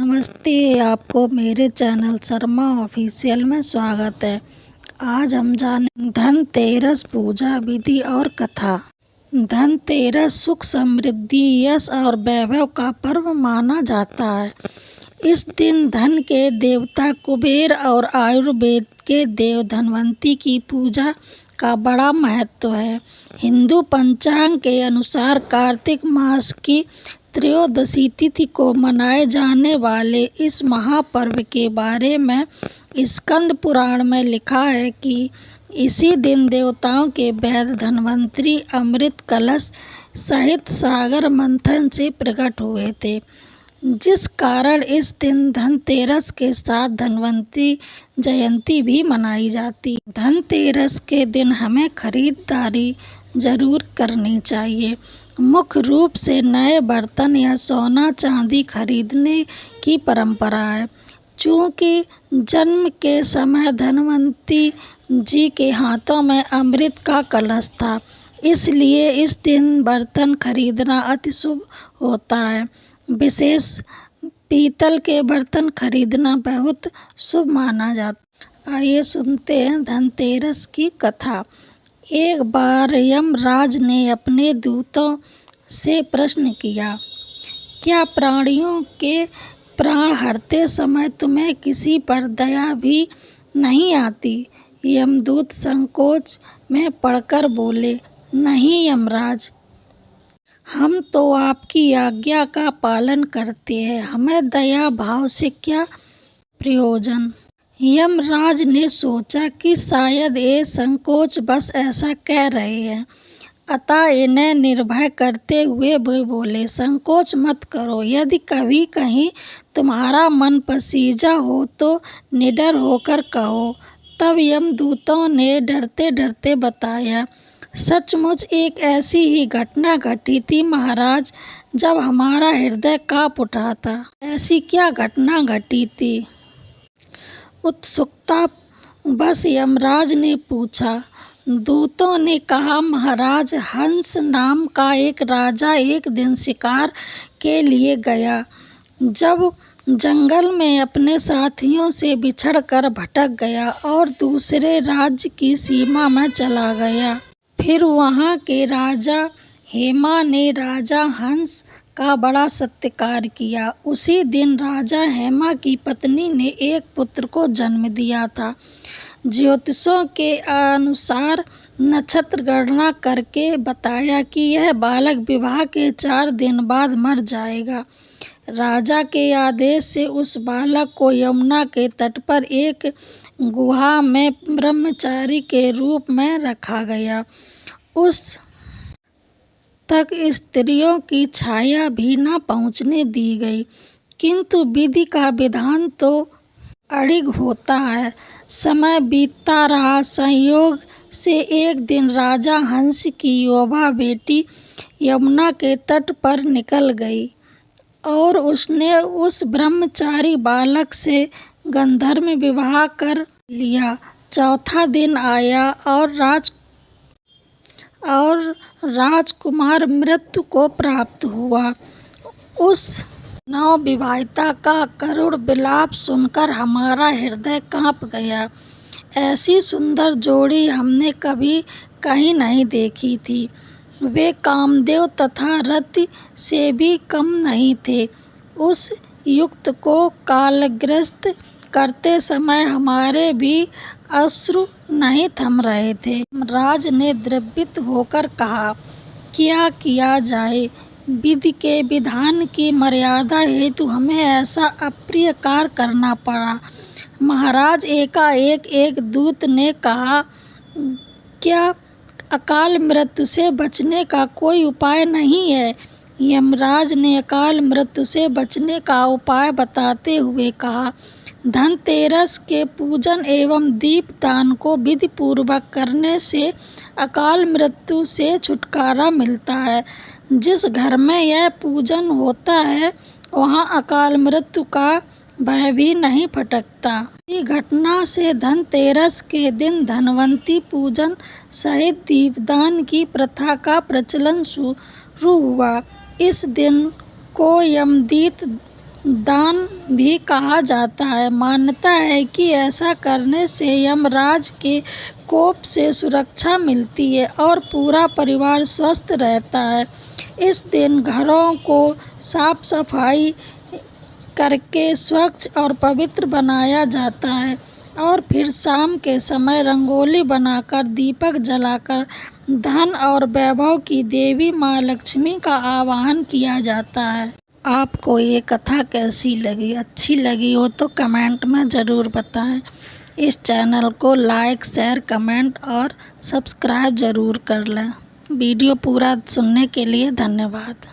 नमस्ते, आपको मेरे चैनल शर्मा ऑफिशियल में स्वागत है। आज हम जानेंगे धनतेरस पूजा विधि और कथा। धनतेरस सुख समृद्धि यश और वैभव का पर्व माना जाता है। इस दिन धन के देवता कुबेर और आयुर्वेद के देव धनवंती की पूजा का बड़ा महत्व है। हिंदू पंचांग के अनुसार कार्तिक मास की त्रयोदशी तिथि को मनाए जाने वाले इस महापर्व के बारे में स्कंद पुराण में लिखा है कि इसी दिन देवताओं के वैद्य धन्वंतरी अमृत कलश सहित सागर मंथन से प्रकट हुए थे, जिस कारण इस दिन धनतेरस के साथ धन्वंतरी जयंती भी मनाई जाती। धनतेरस के दिन हमें खरीदारी जरूर करनी चाहिए। मुख्य रूप से नए बर्तन या सोना चांदी खरीदने की परंपरा है। चूँकि जन्म के समय धनवंती जी के हाथों में अमृत का कलश था, इसलिए इस दिन बर्तन खरीदना अति शुभ होता है। विशेष पीतल के बर्तन खरीदना बहुत शुभ माना जाता है। आइए सुनते हैं धनतेरस की कथा। एक बार यमराज ने अपने दूतों से प्रश्न किया, क्या प्राणियों के प्राण हरते समय तुम्हें किसी पर दया भी नहीं आती? यमदूत संकोच में पड़कर बोले, नहीं यमराज, हम तो आपकी आज्ञा का पालन करते हैं, हमें दया भाव से क्या प्रयोजन। यमराज ने सोचा कि शायद ये संकोच बस ऐसा कह रहे हैं, अतः इन्हें निर्भय करते हुए वे बोले, संकोच मत करो, यदि कभी कहीं तुम्हारा मन पसीजा हो तो निडर होकर कहो। तब यमदूतों ने डरते डरते बताया, सचमुच एक ऐसी ही घटना घटी थी महाराज, जब हमारा हृदय कांप उठा था। ऐसी क्या घटना घटी थी? उत्सुकता बस यमराज ने पूछा। दूतों ने कहा, महाराज, हंस नाम का एक राजा एक दिन शिकार के लिए गया। जब जंगल में अपने साथियों से बिछड़कर भटक गया और दूसरे राज्य की सीमा में चला गया। फिर वहाँ के राजा हेमा ने राजा हंस का बड़ा सत्कार किया। उसी दिन राजा हेमा की पत्नी ने एक पुत्र को जन्म दिया था। ज्योतिषों के अनुसार नक्षत्र गणना करके बताया कि यह बालक विवाह के 4 दिन बाद मर जाएगा। राजा के आदेश से उस बालक को यमुना के तट पर एक गुहा में ब्रह्मचारी के रूप में रखा गया। उस तक स्त्रियों की छाया भी न पहुँचने दी गई, किंतु विधि का विधान तो अड़िग होता है। समय बीतता रहा। संयोग से एक दिन राजा हंस की युवा बेटी यमुना के तट पर निकल गई और उसने उस ब्रह्मचारी बालक से गंधर्व विवाह कर लिया। चौथा दिन आया और राजकुमार मृत्यु को प्राप्त हुआ। उस नवविवाहिता का करुण विलाप सुनकर हमारा हृदय कांप गया। ऐसी सुंदर जोड़ी हमने कभी कहीं नहीं देखी थी। वे कामदेव तथा रति से भी कम नहीं थे। उस युक्त को कालग्रस्त करते समय हमारे भी अश्रु नहीं थम रहे थे। राज ने द्रवित होकर कहा, क्या किया जाए? विधि के विधान की मर्यादा हेतु हमें ऐसा अप्रिय कार्य करना पड़ा। महाराज, एकाएक एक दूत ने कहा, क्या अकाल मृत्यु से बचने का कोई उपाय नहीं है? यमराज ने अकाल मृत्यु से बचने का उपाय बताते हुए कहा, धनतेरस के पूजन एवं दीपदान को विधि पूर्वक करने से अकाल मृत्यु से छुटकारा मिलता है। जिस घर में यह पूजन होता है वहाँ अकाल मृत्यु का भय भी नहीं फटकता। इस घटना से धनतेरस के दिन धनवंती पूजन सहित दीपदान की प्रथा का प्रचलन शुरू हुआ। इस दिन को दान भी कहा जाता है। मान्यता है कि ऐसा करने से यमराज के कोप से सुरक्षा मिलती है और पूरा परिवार स्वस्थ रहता है। इस दिन घरों को साफ सफाई करके स्वच्छ और पवित्र बनाया जाता है और फिर शाम के समय रंगोली बनाकर दीपक जलाकर धन और वैभव की देवी माँ लक्ष्मी का आवाहन किया जाता है। आपको ये कथा कैसी लगी? अच्छी लगी हो तो कमेंट में ज़रूर बताएं। इस चैनल को लाइक, शेयर, कमेंट और सब्सक्राइब ज़रूर कर लें। वीडियो पूरा सुनने के लिए धन्यवाद।